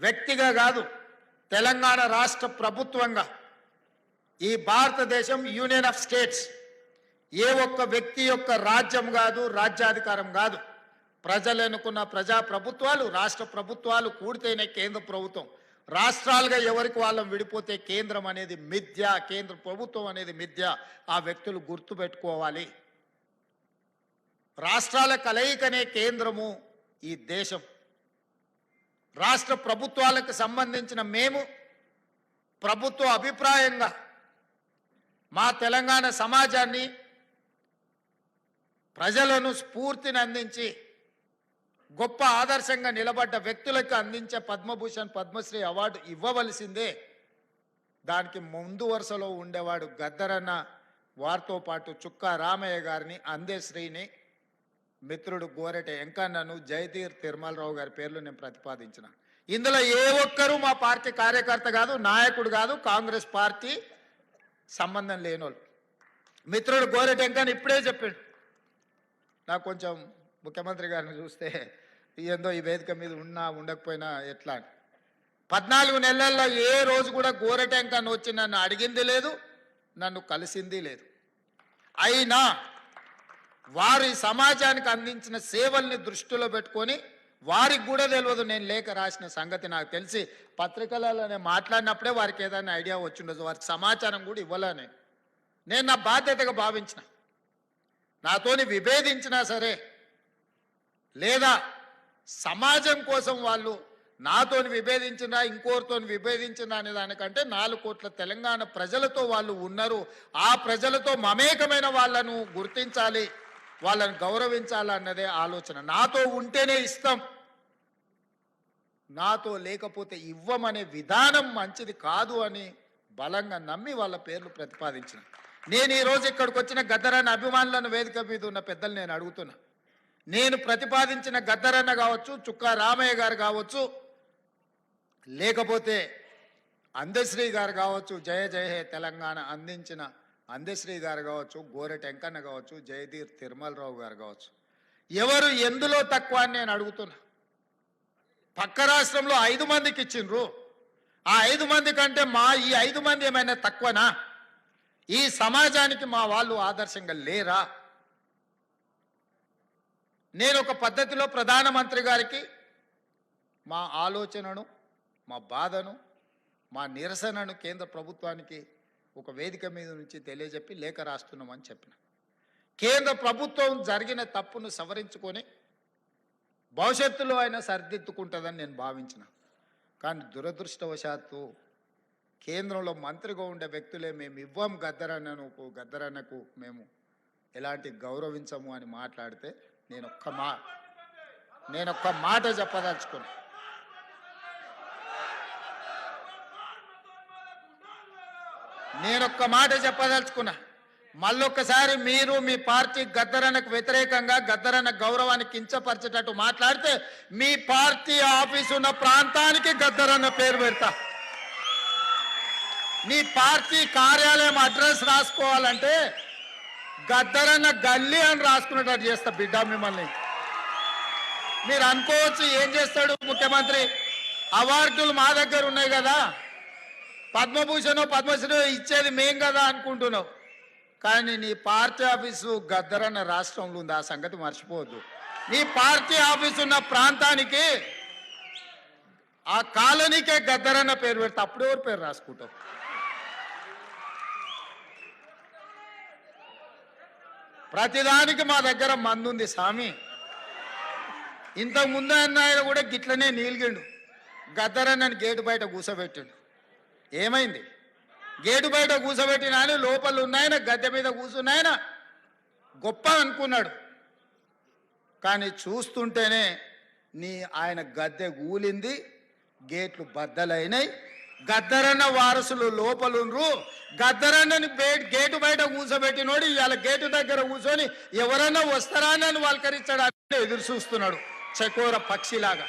వ్యక్తిగా కాదు, తెలంగాణ రాష్ట్ర ప్రభుత్వంగా ఈ భారతదేశం యూనియన్ ఆఫ్ స్టేట్స్ ఏ ఒక్క వ్యక్తి యొక్క రాజ్యం కాదు, రాజ్యాధికారం కాదు. ప్రజలు ఎన్నుకున్న ప్రజా ప్రభుత్వాలు, రాష్ట్ర ప్రభుత్వాలు కూడితేనే కేంద్ర ప్రభుత్వం. రాష్ట్రాలుగా ఎవరికి వాళ్ళం విడిపోతే కేంద్రం అనేది మిథ్య, కేంద్ర ప్రభుత్వం అనేది మిథ్య. ఆ వ్యక్తులు గుర్తుపెట్టుకోవాలి. రాష్ట్రాల కలయికనే కేంద్రము ఈ దేశం. రాష్ట్ర ప్రభుత్వాలకు సంబంధించిన మేము ప్రభుత్వ అభిప్రాయంగా మా తెలంగాణ సమాజాన్ని, ప్రజలను స్ఫూర్తిని అందించి గొప్ప ఆదర్శంగా నిలబడ్డ వ్యక్తులకు అందించే పద్మభూషణ్, పద్మశ్రీ అవార్డు ఇవ్వవలసిందే. దానికి ముందు వరుసలో ఉండేవాడు గద్దరన్న, వారితో పాటు చుక్కా రామయ్య గారిని, అందశ్రీని, మిత్రుడు గోరెట వెంకన్నను, జయతీర్ తిరుమలరావు గారి పేర్లు నేను ప్రతిపాదించిన. ఇందులో ఏ ఒక్కరూ మా పార్టీ కార్యకర్త కాదు, నాయకుడు కాదు, కాంగ్రెస్ పార్టీ సంబంధం లేనోళ్ళు. మిత్రుడు గోరెట వెంకన్న ఇప్పుడే చెప్పాడు. నాకు కొంచెం ముఖ్యమంత్రి గారిని చూస్తే ఏందో ఈ వేదిక మీద ఉన్నా ఉండకపోయినా ఎట్లా అని. 14 నెలల్లో ఏ రోజు కూడా గోరెట వెంకన్న వచ్చి నన్ను అడిగింది లేదు, నన్ను కలిసింది లేదు. అయినా వారి సమాజానికి అందించిన సేవల్ని దృష్టిలో పెట్టుకొని, వారికి కూడా తెలియదు నేను లేఖ రాసిన సంగతి నాకు తెలిసి పత్రికలలో మాట్లాడినప్పుడే వారికి ఏదైనా ఐడియా వచ్చిండదు. వారికి సమాచారం కూడా ఇవ్వలే. నేను నా బాధ్యతగా భావించిన. నాతోని విభేదించినా సరే, లేదా సమాజం కోసం వాళ్ళు నాతోని విభేదించినా ఇంకోరితో విభేదించినా అనే దానికంటే 4 కోట్ల తెలంగాణ ప్రజలతో వాళ్ళు ఉన్నారు. ఆ ప్రజలతో మమేకమైన వాళ్ళను గుర్తించాలి, వాళ్ళని గౌరవించాలన్నదే ఆలోచన. నాతో ఉంటేనే ఇస్తాం, నాతో లేకపోతే ఇవ్వమనే విధానం మంచిది కాదు అని బలంగా నమ్మి వాళ్ళ పేర్లు ప్రతిపాదించిన. నేను ఈరోజు ఇక్కడికి వచ్చిన గద్దరన్న అభిమానులను, వేదిక మీద ఉన్న పెద్దలు నేను అడుగుతున్నా. నేను ప్రతిపాదించిన గద్దరన్న కావచ్చు, చుక్కా రామయ్య గారు కావచ్చు, లేకపోతే అందశ్రీ గారు కావచ్చు, జయ జయ హే తెలంగాణ అందించిన అందశ్రీ గారు కావచ్చు, గోరెట వెంకన్న కావచ్చు, జయతీర్ తిరుమలరావు గారు కావచ్చు, ఎవరు ఎందులో తక్కువ అని నేను అడుగుతున్నా. పక్క రాష్ట్రంలో 5 మందికి ఇచ్చిండ్రు. ఆ 5 మంది కంటే ఈ 5 మంది ఏమైనా తక్కువనా? ఈ సమాజానికి మా వాళ్ళు ఆదర్శంగా లేరా? నేను ఒక పద్ధతిలో ప్రధానమంత్రి గారికి మా ఆలోచనను, మా బాధను, మా నిరసనను కేంద్ర ప్రభుత్వానికి ఒక వేదిక మీద నుంచి తెలియజెప్పి లేఖ రాస్తున్నామని చెప్పిన. కేంద్ర ప్రభుత్వం జరిగిన తప్పును సవరించుకొని భవిష్యత్తులో అయినా సరిదిద్దుకుంటుందని నేను భావించిన. కానీ దురదృష్టవశాత్తు కేంద్రంలో మంత్రిగా ఉండే వ్యక్తులే మేము ఇవ్వం గద్దరన్నకు మేము ఎలాంటి గౌరవించము అని మాట్లాడితే నేను ఒక్క మాట చెప్పదలుచుకున్నా. మళ్ళొక్కసారి మీరు మీ పార్టీ గద్దరన్నకు వ్యతిరేకంగా, గద్దరన్న గౌరవాన్ని కించపరిచేటట్టు మాట్లాడితే మీ పార్టీ ఆఫీసు ఉన్న ప్రాంతానికి గద్దరన్న పేరు పెడతా. నీ పార్టీ కార్యాలయం అడ్రస్ రాసుకోవాలంటే గద్దరన్న గల్లీ అని రాసుకునేటట్టు చేస్తా బిడ్డ మిమ్మల్ని. మీరు అనుకోవచ్చు ఏం చేస్తాడు ముఖ్యమంత్రి, అవార్డులు మా దగ్గర ఉన్నాయి కదా, పద్మభూషణ్ పద్మశ్రీ ఇచ్చేది మేం కదా అనుకుంటున్నావు. కానీ నీ పార్టీ ఆఫీసు గద్దరన్న రాష్ట్రంలో ఉంది, ఆ సంగతి మర్చిపోవద్దు. నీ పార్టీ ఆఫీసు ఉన్న ప్రాంతానికి, ఆ కాలనీకే గద్దరన్న పేరు పెడితే అప్పుడు ఎవరు పేరు రాసుకుంటావు? ప్రతిదానికి మా దగ్గర మందుంది స్వామి. ఇంతకు ముందు ఆయన కూడా గిట్లనే నీలిగిండు. గద్దరన్నని గేటు బయట కూసబెట్టిండు. ఏమైంది? గేటు బయట కూసబెట్టిన ఆయన లోపల ఉన్నాయన, గద్దె మీద కూర్చున్నాయన గొప్ప అనుకున్నాడు. కానీ చూస్తుంటేనే ఆయన గద్దె కూలింది, గేట్లు బద్దలైనాయి. గద్దరన్న వారసులు లోపలుండ్రు. గద్దరన్నని గేటు బయట కూర్చోబెట్టినోడు ఇవాళ గేటు దగ్గర కూర్చొని ఎవరన్నా వస్తారా అని వాళ్ళకరిస్తాడు ఎదురు చూస్తున్నాడు చకోర పక్షిలాగా.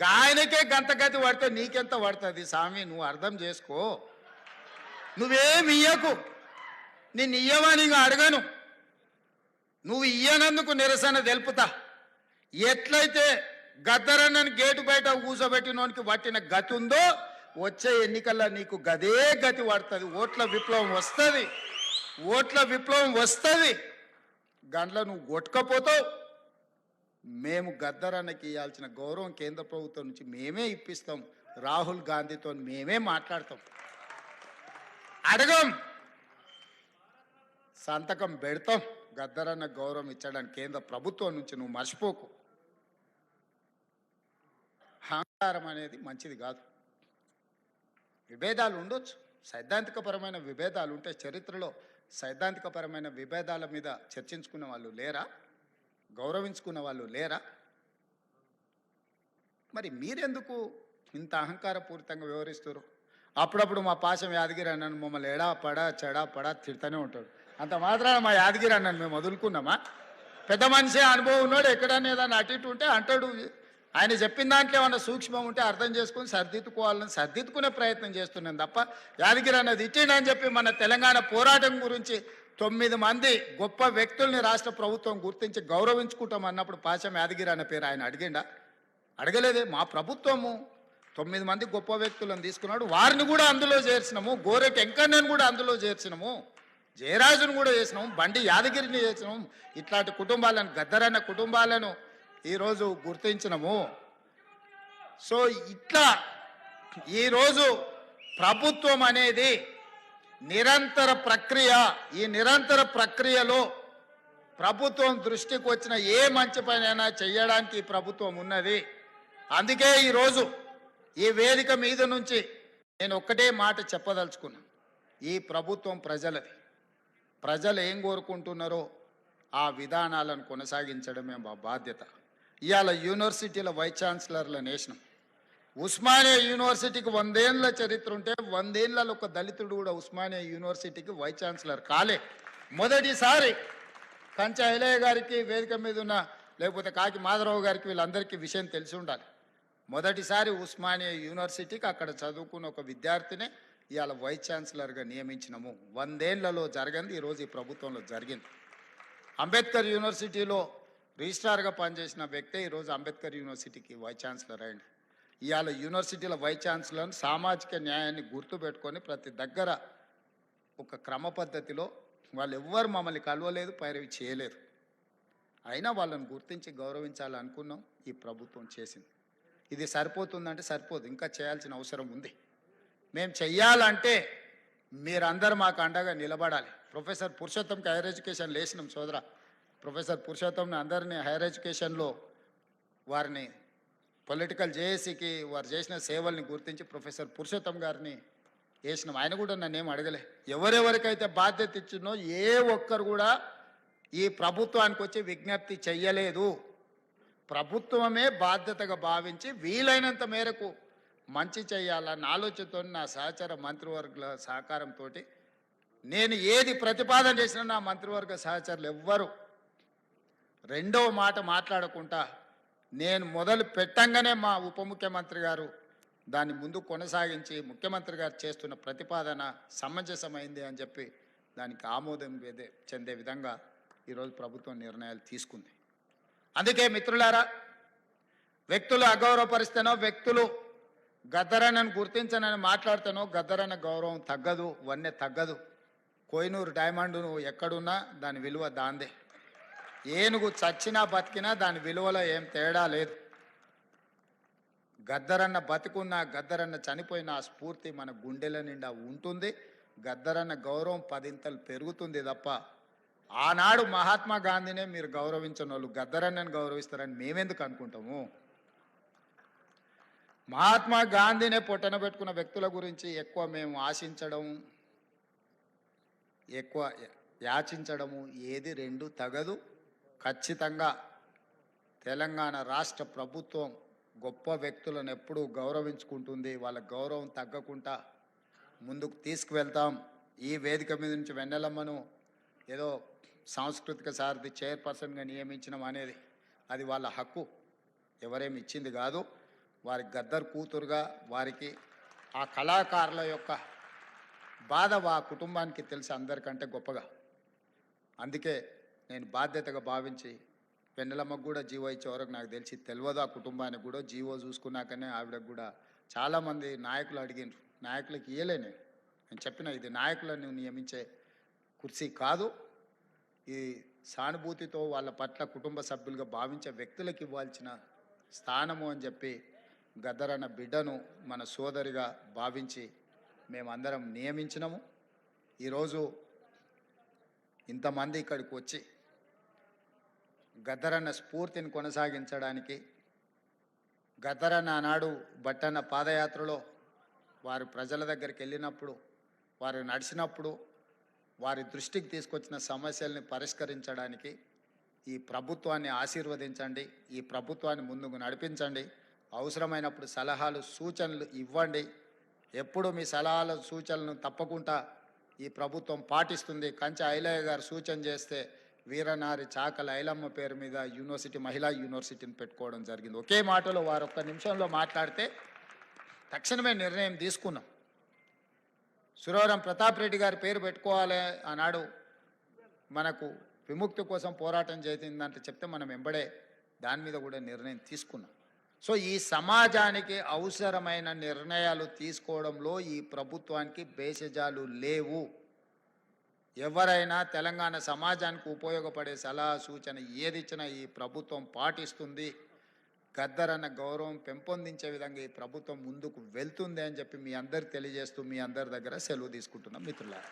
గాయనకే గంతగతి పడితే నీకెంత పడుతుంది స్వామి? నువ్వు అర్థం చేసుకో. నువ్వేమి ఇయ్యకు, నిన్ను ఇయ్యవని అడగను. నువ్వు ఇయ్యనందుకు నిరసన తెలుపుతా. ఎట్లయితే గద్దరన్నని గేటు బయట కూర్చోబెట్టినోనికి పట్టిన గతి ఉందో వచ్చే ఎన్నికల్లో నీకు గదే గతి పడుతుంది. ఓట్ల విప్లవం వస్తుంది, ఓట్ల విప్లవం వస్తుంది. గంటలో నువ్వు కొట్టుకపోతావు. మేము గద్దరన్నకి ఇవ్వాల్సిన గౌరవం కేంద్ర ప్రభుత్వం నుంచి మేమే ఇప్పిస్తాం. రాహుల్ గాంధీతో మేమే మాట్లాడతాం. అడగం, సంతకం పెడతాం. గద్దరన్న గౌరవం ఇచ్చడానికి కేంద్ర ప్రభుత్వం నుంచి నువ్వు మర్చిపోకు. అహంకారం అనేది మంచిది కాదు. విభేదాలు ఉండొచ్చు, సైద్ధాంతికపరమైన విభేదాలు ఉంటే. చరిత్రలో సైద్ధాంతికపరమైన విభేదాల మీద చర్చించుకున్న వాళ్ళు లేరా? గౌరవించుకున్న వాళ్ళు లేరా? మరి మీరెందుకు ఇంత అహంకారపూరితంగా వ్యవహరిస్తారు? అప్పుడప్పుడు మా పాశం యాదగిరి అన్నను మమ్మల్ని ఎడా పడా చెడా పడా తిడతానే ఉంటాడు. అంత మాత్రాన మా యాదగిరి అన్నను మేము వదులుకున్నామా? పెద్ద మనిషి అనుభవం ఉన్నాడు, ఎక్కడన్నా ఏదన్నా అటు ఇటు ఉంటే అంటాడు. ఆయన చెప్పిన దాంట్లో ఏమన్నా సూక్ష్మం ఉంటే అర్థం చేసుకుని సర్దిద్దుకోవాలని సర్దిద్దుకునే ప్రయత్నం చేస్తున్నాను తప్ప యాదగిరి అన్నది ఇచ్చిండని చెప్పి మన తెలంగాణ పోరాటం గురించి 9 మంది గొప్ప వ్యక్తుల్ని రాష్ట్ర ప్రభుత్వం గుర్తించి గౌరవించుకుంటాం అన్నప్పుడు పాశం యాదగిరి అన్న పేరు ఆయన అడిగిండా? అడగలేదే. మా ప్రభుత్వము 9 మంది గొప్ప వ్యక్తులను తీసుకున్నాడు, వారిని కూడా అందులో చేర్చినాము. గోరెట్ వెంకన్నను కూడా అందులో చేర్చినాము, జయరాజును కూడా చేసినాము, బండి యాదగిరిని చేసినాము. ఇట్లాంటి కుటుంబాలను, గద్దరన్న కుటుంబాలను ఈరోజు గుర్తించినము. సో ఇట్లా ఈరోజు ప్రభుత్వం అనేది నిరంతర ప్రక్రియ. ఈ నిరంతర ప్రక్రియలో ప్రభుత్వం దృష్టికి వచ్చిన ఏ మంచి పనైనా చేయడానికి ఈ ప్రభుత్వం ఉన్నది. అందుకే ఈరోజు ఈ వేదిక మీద నుంచి నేను ఒక్కటే మాట చెప్పదలుచుకున్నా. ఈ ప్రభుత్వం ప్రజలది. ప్రజలు ఏం కోరుకుంటున్నారో ఆ విధానాలను కొనసాగించడమే మా బాధ్యత. ఇవాళ యూనివర్సిటీల వైస్ ఛాన్సలర్లను వేసినాం. ఉస్మానియా యూనివర్సిటీకి 100 ఏళ్ళ చరిత్ర ఉంటే 100 ఏళ్ళలో ఒక దళితుడు కూడా ఉస్మానియా యూనివర్సిటీకి వైస్ ఛాన్సలర్ కాలే. మొదటిసారి కంచా ఐలయ్య గారికి, వేదిక మీద ఉన్న లేకపోతే కాకి మాధవరావు గారికి, వీళ్ళందరికీ విషయం తెలిసి ఉండాలి. మొదటిసారి ఉస్మానియా యూనివర్సిటీకి అక్కడ చదువుకున్న ఒక విద్యార్థినే ఇవాళ వైస్ ఛాన్సలర్గా నియమించినాము. 100 ఏళ్లలో జరగంది ఈరోజు ఈ ప్రభుత్వంలో జరిగింది. అంబేద్కర్ యూనివర్సిటీలో రిజిస్ట్రార్గా పనిచేసిన వ్యక్తే ఈరోజు అంబేద్కర్ యూనివర్సిటీకి వైస్ ఛాన్సలర్ అయింది. ఇవాళ యూనివర్సిటీల వైస్ ఛాన్సలర్ను సామాజిక న్యాయాన్ని గుర్తుపెట్టుకొని ప్రతి దగ్గర ఒక క్రమ పద్ధతిలో వాళ్ళు ఎవ్వరు మమ్మల్ని కలవలేదు, పైరవి చేయలేదు. అయినా వాళ్ళని గుర్తించి గౌరవించాలనుకున్నాం. ఈ ప్రభుత్వం చేసింది. ఇది సరిపోతుందంటే సరిపోదు, ఇంకా చేయాల్సిన అవసరం ఉంది. మేము చెయ్యాలంటే మీరందరూ మాకు అండగా నిలబడాలి. ప్రొఫెసర్ పురుషోత్తంకి హైయర్ ఎడ్యుకేషన్ లేచినాం సోదరా. ప్రొఫెసర్ పురుషోత్తంని అందరినీ హైయర్ ఎడ్యుకేషన్లో వారిని పొలిటికల్ జేఏసీకి వారు చేసిన సేవల్ని గుర్తించి ప్రొఫెసర్ పురుషోత్తం గారిని వేసినాం. ఆయన కూడా నన్నేం అడగలే. ఎవరెవరికైతే బాధ్యత ఇచ్చినో ఏ ఒక్కరు కూడా ఈ ప్రభుత్వానికి వచ్చి విజ్ఞప్తి చెయ్యలేదు. ప్రభుత్వమే బాధ్యతగా భావించి వీలైనంత మేరకు మంచి చేయాలన్న ఆలోచనతో నా సహచర మంత్రివర్గుల సహకారంతో నేను ఏది ప్రతిపాదన చేసినా నా మంత్రివర్గ సహచరులు ఎవ్వరు రెండవ మాట మాట్లాడకుండా నేను మొదలు పెట్టంగానే మా ఉప ముఖ్యమంత్రి గారు దాన్ని ముందు కొనసాగించి ముఖ్యమంత్రి గారు చేస్తున్న ప్రతిపాదన సమంజసమైంది అని చెప్పి దానికి ఆమోదం చెందే విధంగా ఈరోజు ప్రభుత్వం నిర్ణయాలు తీసుకుంది. అందుకే మిత్రులారా, వ్యక్తులు అగౌరవపరిస్తేనో, వ్యక్తులు గద్దరన్నను గుర్తించనని మాట్లాడితేనో గద్దరన్న గౌరవం తగ్గదు, వన్నె తగ్గదు. కోహినూరు డైమండ్ నువ్వు ఎక్కడున్నా దాని విలువ దాందే. ఏనుగు చచ్చినా బతికినా దాని విలువలో ఏం తేడా లేదు. గద్దరన్న బతికున్నా, గద్దరన్న చనిపోయిన ఆ స్ఫూర్తి మన గుండెల నిండా ఉంటుంది. గద్దరన్న గౌరవం 10 ఇంతలు పెరుగుతుంది తప్ప ఆనాడు మహాత్మా గాంధీనే మీరు గౌరవించిన వాళ్ళు గద్దరన్నను గౌరవిస్తారని మేమెందుకు అనుకుంటాము? మహాత్మా గాంధీనే పొట్టన పెట్టుకున్న వ్యక్తుల గురించి ఎక్కువ మేము ఆశించడం, ఎక్కువ యాచించడము ఏది రెండు తగదు. ఖచ్చితంగా తెలంగాణ రాష్ట్ర ప్రభుత్వం గొప్ప వ్యక్తులను ఎప్పుడూ గౌరవించుకుంటుంది. వాళ్ళ గౌరవం తగ్గకుండా ముందుకు తీసుకువెళ్తాం. ఈ వేదిక మీద నుంచి వెన్నెలమ్మను ఏదో సాంస్కృతిక సారథి చైర్పర్సన్గా నియమించడం అనేది అది వాళ్ళ హక్కు, ఎవరేమి ఇచ్చింది కాదు. వారి గద్దర్ కూతురుగా వారికి ఆ కళాకారుల యొక్క బాధ ఆ కుటుంబానికి తెలిసి అందరికంటే గొప్పగా. అందుకే నేను బాధ్యతగా భావించి వెన్నెలమ్మకు కూడా జీవో ఇచ్చే వరకు నాకు తెలిసి తెలియదు. ఆ కుటుంబానికి కూడా జీవో చూసుకున్నాకనే ఆవిడకు కూడా చాలామంది నాయకులు అడిగినారు. నాయకులకు ఇయ్యలే నేను చెప్పిన ఇది నాయకులను నియమించే కుర్చీ కాదు, ఈ సానుభూతితో వాళ్ళ పట్ల కుటుంబ సభ్యులుగా భావించే వ్యక్తులకు ఇవ్వాల్సిన స్థానము అని చెప్పి గద్దరన్న బిడ్డను మన సోదరిగా భావించి మేమందరం నియమించినాము. ఈరోజు ఇంతమంది ఇక్కడికి వచ్చి గద్దరన్న స్ఫూర్తిని కొనసాగించడానికి, గద్దరన్న ఆనాడు బట్టన్న పాదయాత్రలో వారు ప్రజల దగ్గరికి వెళ్ళినప్పుడు, వారు నడిచినప్పుడు వారి దృష్టికి తీసుకొచ్చిన సమస్యల్ని పరిష్కరించడానికి ఈ ప్రభుత్వాన్ని ఆశీర్వదించండి, ఈ ప్రభుత్వాన్ని ముందుకు నడిపించండి, అవసరమైనప్పుడు సలహాలు సూచనలు ఇవ్వండి. ఎప్పుడు మీ సలహాలు సూచనలను తప్పకుండా ఈ ప్రభుత్వం పాటిస్తుంది. కంచె ఐలయ్య గారు సూచన చేస్తే వీరనారి చాకల ఐలమ్మ పేరు మీద యూనివర్సిటీ, మహిళా యూనివర్సిటీని పెట్టుకోవడం జరిగింది. ఒకే మాటలో వారు ఒక్క నిమిషంలో మాట్లాడితే తక్షణమే నిర్ణయం తీసుకున్నాం. సురవరం ప్రతాప్ రెడ్డి గారి పేరు పెట్టుకోవాలి ఆనాడు మనకు విముక్తి కోసం పోరాటం చేసిందంటే చెప్తే మనం వెంబడే దాని మీద కూడా నిర్ణయం తీసుకున్నాం. సో ఈ సమాజానికి అవసరమైన నిర్ణయాలు తీసుకోవడంలో ఈ ప్రభుత్వానికి భేషజాలు లేవు. ఎవరైనా తెలంగాణ సమాజానికి ఉపయోగపడే సలహా సూచన ఏది ఇచ్చినా ఈ ప్రభుత్వం పాటిస్తుంది. గద్దరన్న గౌరవం పెంపొందించే విధంగా ఈ ప్రభుత్వం ముందుకు వెళ్తుంది అని చెప్పి మీ అందరికి తెలియజేస్తూ మీ అందరి దగ్గర సెలవు తీసుకుంటున్నాం మిత్రులారా.